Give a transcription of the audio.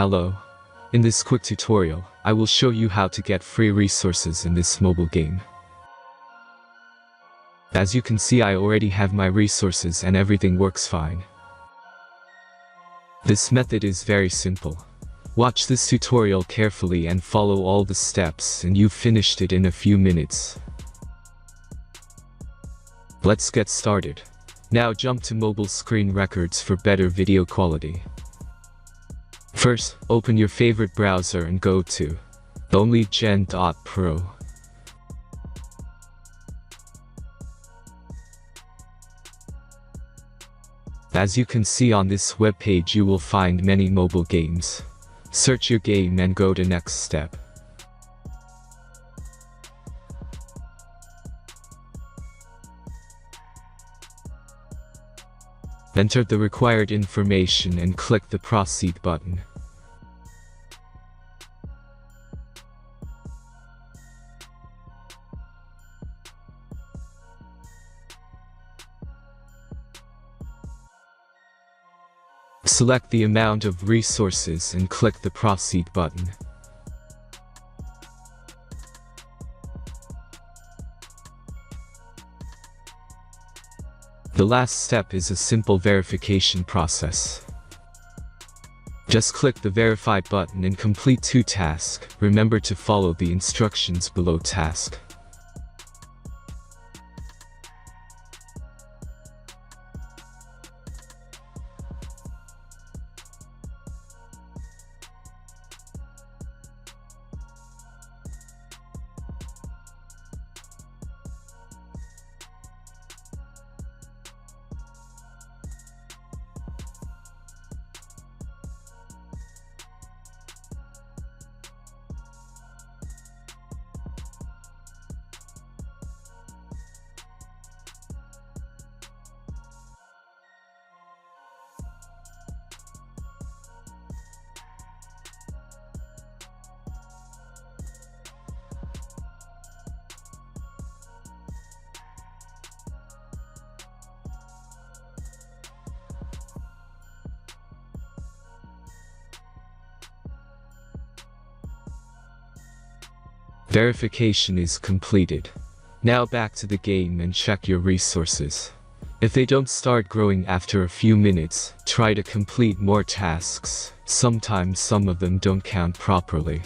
Hello. In this quick tutorial, I will show you how to get free resources in this mobile game. As you can see, I already have my resources and everything works fine. This method is very simple. Watch this tutorial carefully and follow all the steps and you've finished it in a few minutes. Let's get started. Now jump to mobile screen records for better video quality. First, open your favorite browser and go to onlygen.pro. As you can see on this web page, you will find many mobile games. Search your game and go to next step. Enter the required information and click the Proceed button. Select the amount of resources and click the Proceed button. The last step is a simple verification process. Just click the Verify button and complete 2 tasks. Remember to follow the instructions below task. Verification is completed. Now back to the game and check your resources. If they don't start growing after a few minutes, try to complete more tasks. Sometimes some of them don't count properly.